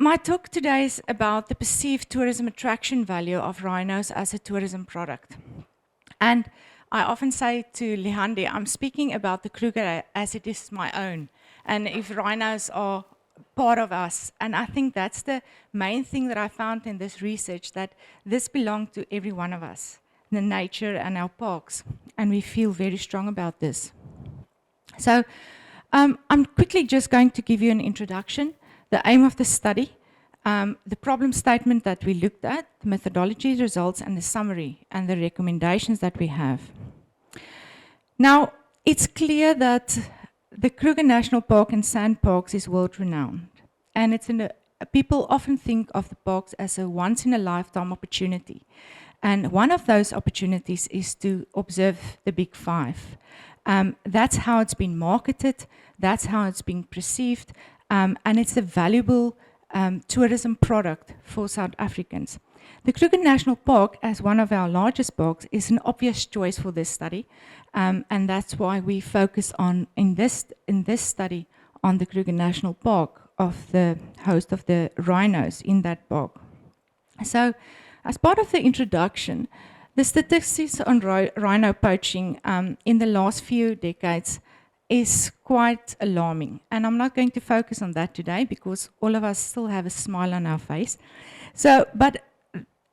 my talk today is about the perceived tourism attraction value of rhinos as a tourism product. And I often say to Lindie, I'm speaking about the Kruger as it is my own. And if rhinos are part of us, and I think that's the main thing that I found in this research, that this belongs to every one of us, the nature and our parks, and we feel very strong about this. So I'm quickly just going to give you an introduction, the aim of the study, the problem statement that we looked at, the methodology, results, and the summary, and the recommendations that we have. Now, it's clear that the Kruger National Park and SANParks is world-renowned, and people often think of the parks as a once-in-a-lifetime opportunity, and one of those opportunities is to observe the Big Five. That's how it's been marketed, that's how it's been perceived, and it's a valuable tourism product for South Africans. The Kruger National Park, as one of our largest parks, is an obvious choice for this study, and that's why we focus on, in this study, on the Kruger National Park, of the host of the rhinos in that park. So, as part of the introduction, the statistics on rhino poaching in the last few decades is quite alarming. And I'm not going to focus on that today because all of us still have a smile on our face. But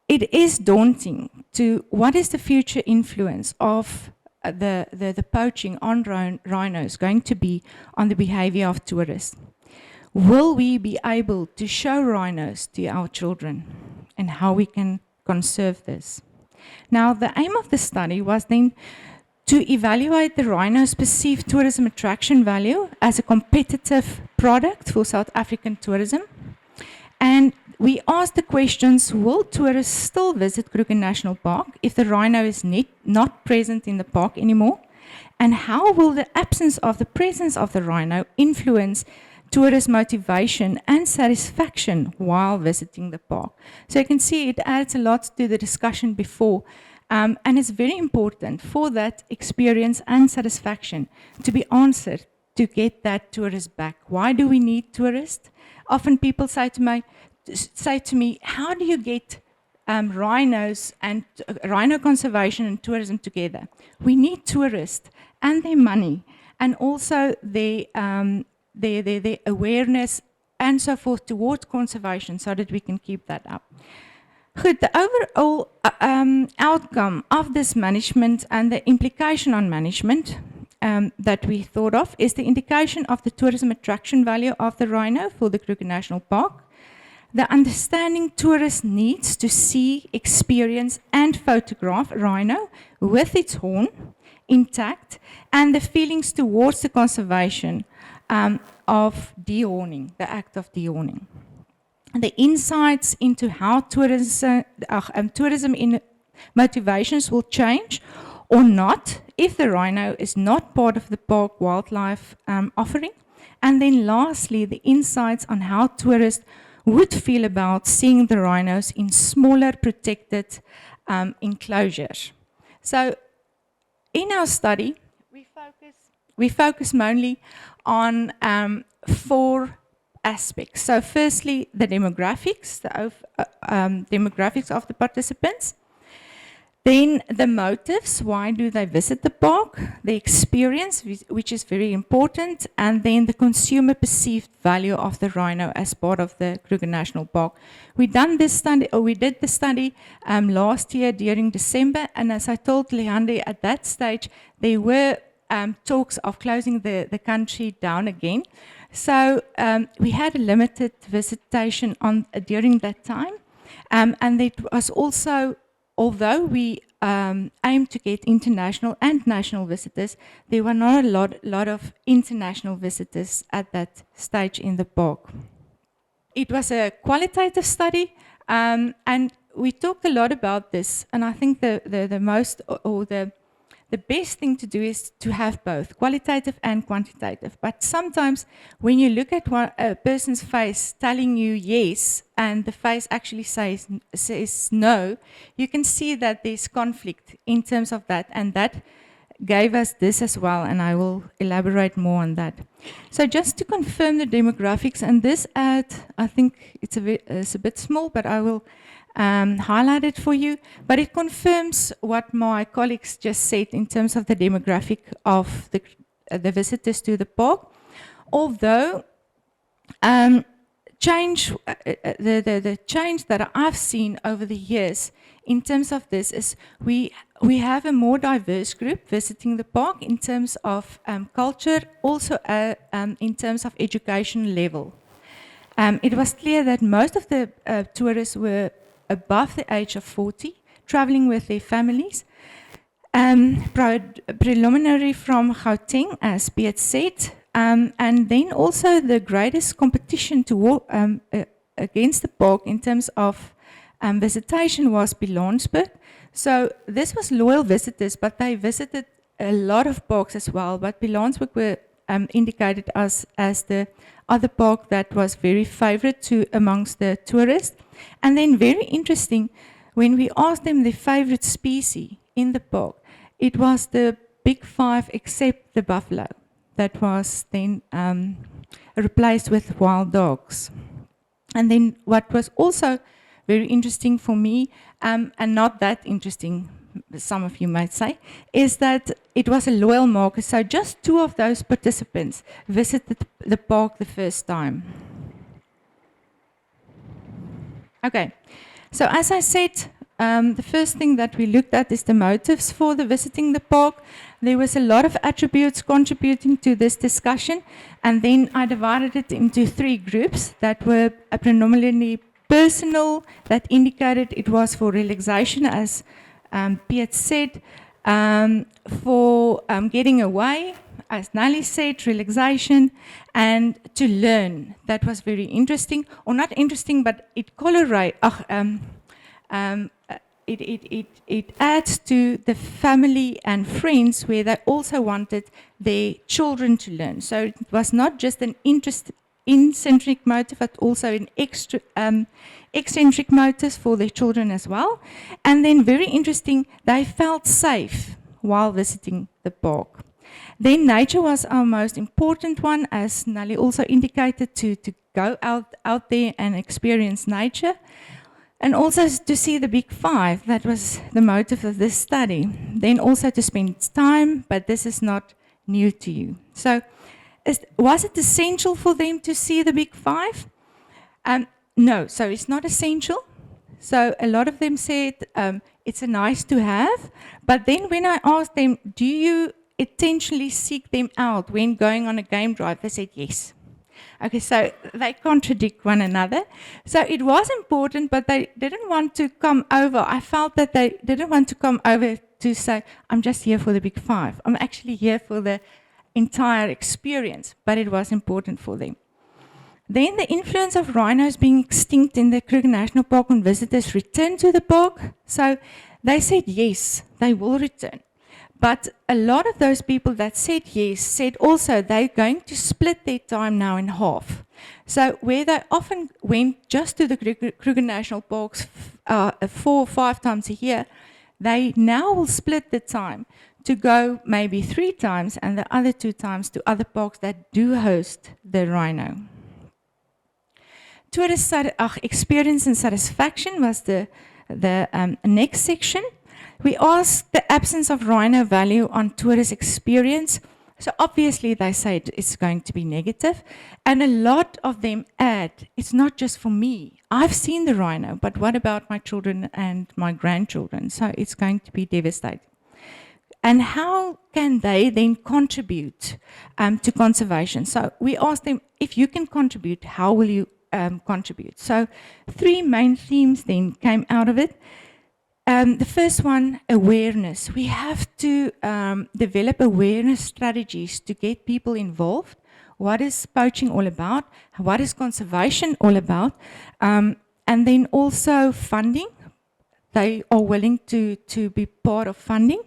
it is daunting to what is the future influence of the poaching on rhinos going to be on the behavior of tourists. Will we be able to show rhinos to our children and how we can conserve this? Now, the aim of the study was then to evaluate the rhino's perceived tourism attraction value as a competitive product for South African tourism. And we asked the questions, will tourists still visit Kruger National Park if the rhino is not present in the park anymore? And how will the absence of the presence of the rhino influence tourist motivation and satisfaction while visiting the park? So you can see it adds a lot to the discussion before. And it's very important for that experience and satisfaction to be answered to get that tourist back. Why do we need tourists? Often people say to me, how do you get rhinos and rhino conservation and tourism together? We need tourists and their money, and also their awareness and so forth towards conservation so that we can keep that up. Good, the overall outcome of this management and the implication on management that we thought of is the indication of the tourism attraction value of the rhino for the Kruger National Park, the understanding tourists needs to see, experience and photograph a rhino with its horn intact, and the feelings towards the conservation of dehorning, the act of dehorning. The insights into how tourism in motivations will change or not if the rhino is not part of the park wildlife offering. And then lastly, the insights on how tourists would feel about seeing the rhinos in smaller protected enclosures. So in our study, we focus mainly on 4 aspects. So firstly, the demographics, demographics of the participants. Then the motives, why do they visit the park? The experience, which is very important, and then the consumer perceived value of the rhino as part of the Kruger National Park. We did the study last year during December, and as I told Lindie at that stage, there were talks of closing the country down again. So we had a limited visitation during that time, and it was also, although we aimed to get international and national visitors, there were not a lot of international visitors at that stage in the park. It was a qualitative study, and we talked a lot about this, and I think the best thing to do is to have both, qualitative and quantitative. But sometimes when you look at a person's face telling you yes, and the face actually says no, you can see that there's conflict in terms of that, and that gave us this as well, and I will elaborate more on that. So just to confirm the demographics, and this ad, I think it's a bit small, but I will highlight it for you. But it confirms what my colleagues just said in terms of the demographic of the visitors to the park. Although the change that I've seen over the years in terms of this is we have a more diverse group visiting the park in terms of culture, also in terms of education level. It was clear that most of the tourists were above the age of 40, traveling with their families, preliminary from Gauteng, as Piet said, and then also the greatest competition to against the park in terms of visitation was Bilansburg. So this was loyal visitors, but they visited a lot of parks as well. But Bilansburg were indicated as the other park that was very favorite to amongst the tourists. And then very interesting, when we asked them the favorite species in the park, it was the big five except the buffalo that was then replaced with wild dogs. And then what was also very interesting for me, and not that interesting, some of you might say, is that it was a loyal market. So just 2 of those participants visited the park the first time. Okay, so as I said, the first thing that we looked at is the motives for the visiting the park. There was a lot of attributes contributing to this discussion, and then I divided it into 3 groups that were predominantly personal, that indicated it was for relaxation, as Piet said, for getting away, as Nali said, relaxation, and to learn. That was very interesting, or not interesting, but it it adds to the family and friends where they also wanted their children to learn. So it was not just an intrinsic motive, but also an eccentric motive for their children as well. And then very interesting, they felt safe while visiting the park. Then nature was our most important one, as Nali also indicated, to go out there and experience nature. And also to see the big five, that was the motive of this study. Then also to spend time, but this is not new to you. So was it essential for them to see the big five? No, so it's not essential. So a lot of them said it's a nice to have, but then when I asked them, do you intentionally seek them out when going on a game drive, they said yes. Okay, so they contradict one another. So it was important, but they didn't want to come over. I felt that they didn't want to come over to say, I'm just here for the big five. I'm actually here for the entire experience, but it was important for them. Then the influence of rhinos being extinct in the Kruger National Park when visitors return to the park. So they said yes, they will return. But a lot of those people that said yes said also they're going to split their time now in half. So where they often went just to the Kruger National Parks 4 or 5 times a year, they now will split the time to go maybe 3 times and the other 2 times to other parks that do host the rhino. Tourist experience and satisfaction was the next section. We asked the absence of rhino value on tourist experience. So obviously they say it's going to be negative. And a lot of them add, it's not just for me. I've seen the rhino, but what about my children and my grandchildren? So it's going to be devastating. And how can they then contribute to conservation? So we asked them, if you can contribute, how will you contribute? So 3 main themes then came out of it. The first one, awareness. We have to develop awareness strategies to get people involved. What is poaching all about? What is conservation all about? And then also funding. They are willing to be part of funding.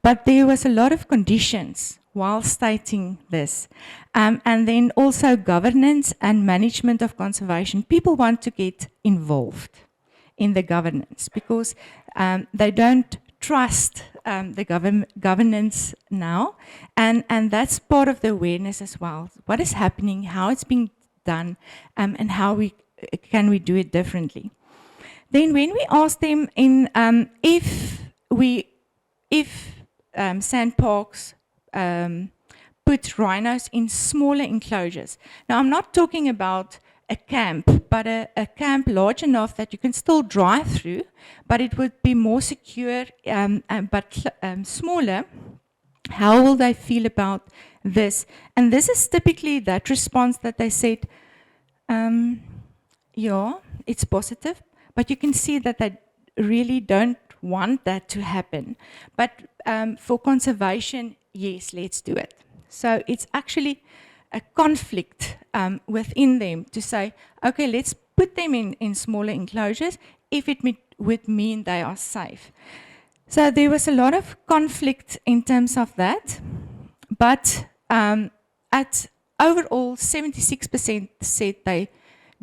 But there was a lot of conditions while stating this. And then also governance and management of conservation. People want to get involved in the governance because they don't trust the governance now, and that's part of the awareness as well. What is happening, how it's being done, and how can we do it differently. Then when we asked them if SANParks put rhinos in smaller enclosures. Now, I'm not talking about a camp, but a camp large enough that you can still drive through, but it would be more secure, but smaller. How will they feel about this? And this is typically that response that they said, yeah, it's positive, but you can see that they really don't want that to happen. But for conservation, yes, let's do it. So it's actually a conflict within them to say, okay, let's put them in smaller enclosures if it would mean they are safe. So there was a lot of conflict in terms of that, but at overall 76% said they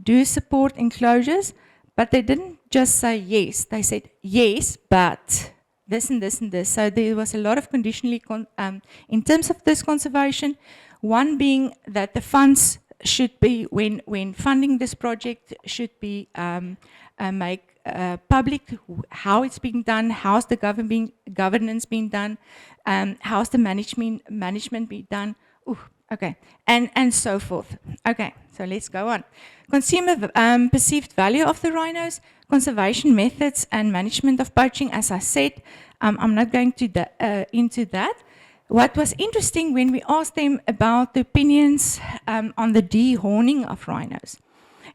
do support enclosures, but they didn't just say yes, they said yes, but this and this and this. So there was a lot of conditionally in terms of this conservation, one being that the funds should be, when funding this project, should be make public how it's being done, how's the governance being done, how's the management being done, okay, and so forth. Okay, so let's go on. Consumer perceived value of the rhinos, conservation methods and management of poaching, as I said, I'm not going to into that. What was interesting when we asked them about the opinions on the dehorning of rhinos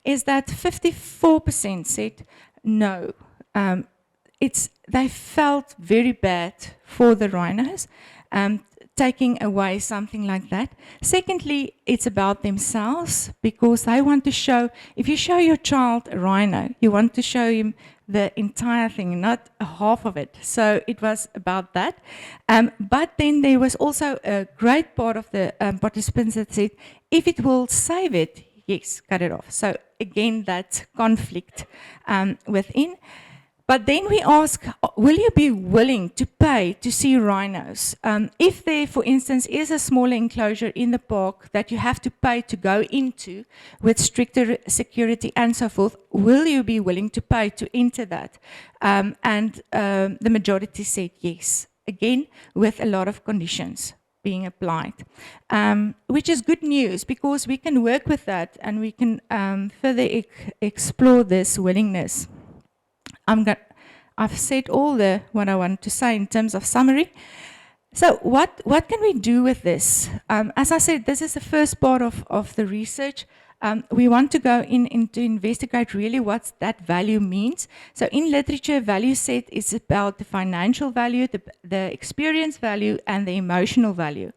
is that 54% said no. They felt very bad for the rhinos, taking away something like that. Secondly, it's about themselves, because they want to show, if you show your child a rhino, you want to show him the entire thing, not half of it. So it was about that. But then there was also a great part of the participants that said, if it will save it, yes, cut it off. So again, that conflict within. But then we ask, will you be willing to pay to see rhinos? If there, for instance, is a smaller enclosure in the park that you have to pay to go into with stricter security and so forth, will you be willing to pay to enter that? And the majority said yes, again, with a lot of conditions being applied, which is good news, because we can work with that and we can further explore this willingness. I've said all what I want to say in terms of summary. So what can we do with this? As I said, this is the first part of the research. We want to go in to investigate really what that value means. So in literature, value set is about the financial value, the experience value, and the emotional value.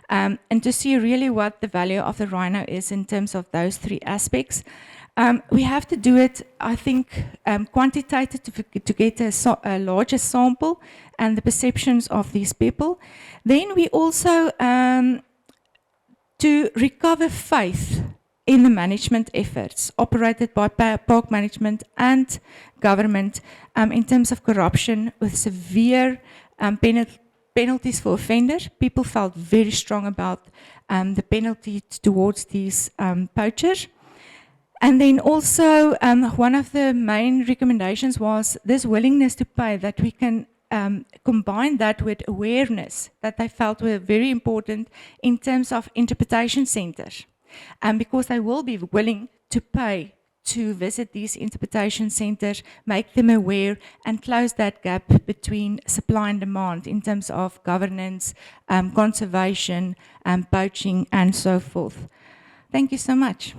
And to see really what the value of the rhino is in terms of those three aspects. We have to do it, I think, quantitative to get a larger sample and the perceptions of these people. Then we also, to recover faith in the management efforts operated by park management and government in terms of corruption with severe penalties for offenders. People felt very strong about the penalty towards these poachers. And then also, one of the main recommendations was this willingness to pay, that we can combine that with awareness that they felt were very important in terms of interpretation centers. Because they will be willing to pay to visit these interpretation centers, make them aware, and close that gap between supply and demand in terms of governance, conservation, poaching, and so forth. Thank you so much.